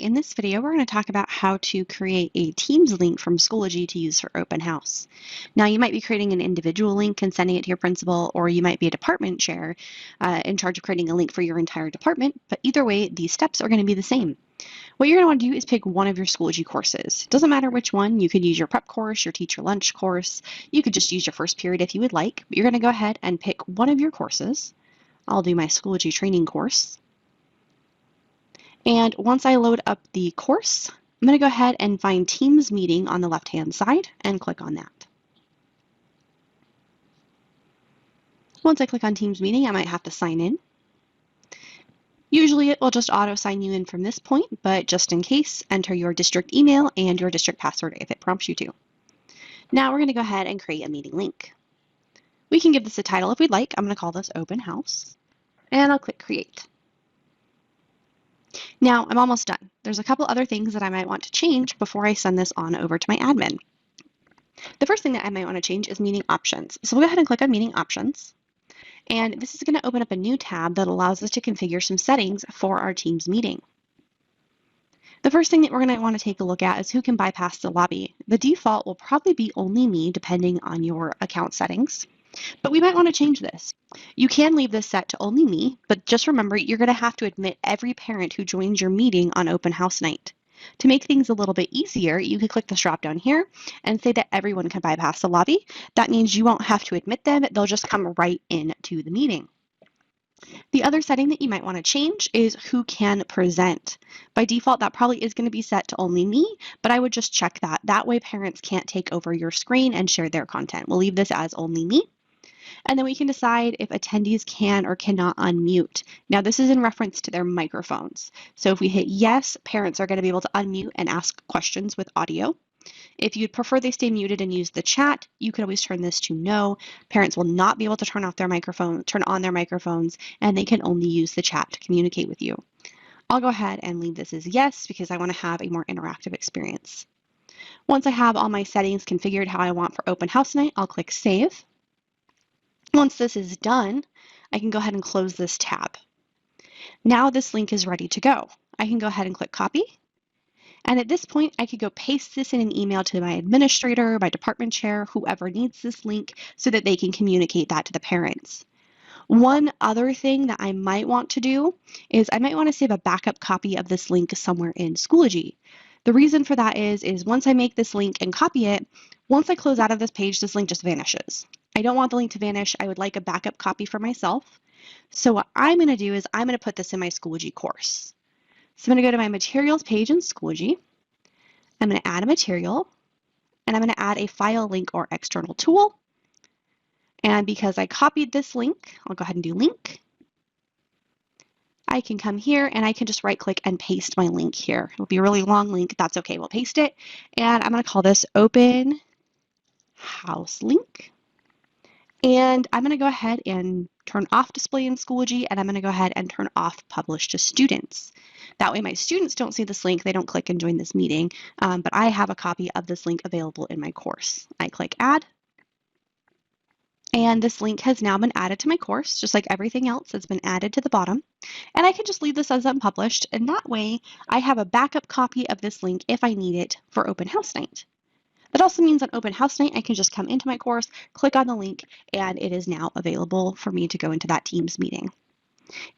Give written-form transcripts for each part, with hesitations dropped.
in this video, we're going to talk about how to create a Teams link from Schoology to use for open house. Now, you might be creating an individual link and sending it to your principal, or you might be a department chair in charge of creating a link for your entire department, but either way, these steps are going to be the same. What you're going to want to do is pick one of your Schoology courses. It doesn't matter which one. You could use your prep course, your teacher lunch course. You could just use your first period if you would like, but you're going to go ahead and pick one of your courses. I'll do my Schoology training course. And once I load up the course, I'm going to go ahead and find Teams Meeting on the left-hand side and click on that. Once I click on Teams Meeting, I might have to sign in. Usually it will just auto sign you in from this point, but just in case, enter your district email and your district password if it prompts you to. Now we're going to go ahead and create a meeting link. We can give this a title if we'd like. I'm going to call this Open House, and I'll click Create. Now I'm almost done. There's a couple other things that I might want to change before I send this on over to my admin. The first thing that I might want to change is meeting options. So we'll go ahead and click on meeting options. And this is going to open up a new tab that allows us to configure some settings for our Teams meeting. The first thing that we're going to want to take a look at is who can bypass the lobby. The default will probably be only me depending on your account settings. But we might want to change this. You can leave this set to only me, but just remember you're going to have to admit every parent who joins your meeting on open house night. To make things a little bit easier, you can click this drop down here and say that everyone can bypass the lobby. That means you won't have to admit them, they'll just come right into the meeting. The other setting that you might want to change is who can present. By default, that probably is going to be set to only me, but I would just check that. That way parents can't take over your screen and share their content. We'll leave this as only me. And then we can decide if attendees can or cannot unmute. Now this is in reference to their microphones. So if we hit yes, parents are going to be able to unmute and ask questions with audio. If you'd prefer they stay muted and use the chat, you could always turn this to no. Parents will not be able to turn on their microphones, and they can only use the chat to communicate with you. I'll go ahead and leave this as yes because I want to have a more interactive experience. Once I have all my settings configured how I want for open house night, I'll click save. Once this is done, I can go ahead and close this tab. Now this link is ready to go. I can go ahead and click copy. And at this point, I could go paste this in an email to my administrator, my department chair, whoever needs this link so that they can communicate that to the parents. One other thing that I might want to do is I might want to save a backup copy of this link somewhere in Schoology. The reason for that is once I make this link and copy it, once I close out of this page, this link just vanishes. I don't want the link to vanish. I would like a backup copy for myself. So what I'm going to do is I'm going to put this in my Schoology course. So I'm going to go to my materials page in Schoology. I'm going to add a material, and I'm going to add a file link or external tool. And because I copied this link, I'll go ahead and do link. I can come here and I can just right click and paste my link here. It'll be a really long link. That's okay. We'll paste it. And I'm going to call this Open House Link. And I'm going to go ahead and turn off display in Schoology, and I'm going to go ahead and turn off publish to students. That way my students don't see this link, they don't click and join this meeting, but I have a copy of this link available in my course. I click add, and this link has now been added to my course, just like everything else that's been added to the bottom. And I can just leave this as unpublished, and that way I have a backup copy of this link if I need it for open house night. That also means on open house night, I can just come into my course, click on the link, and it is now available for me to go into that Teams meeting.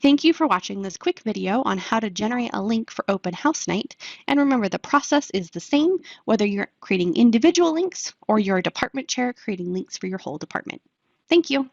Thank you for watching this quick video on how to generate a link for open house night. And remember, the process is the same, whether you're creating individual links or you're a department chair creating links for your whole department. Thank you.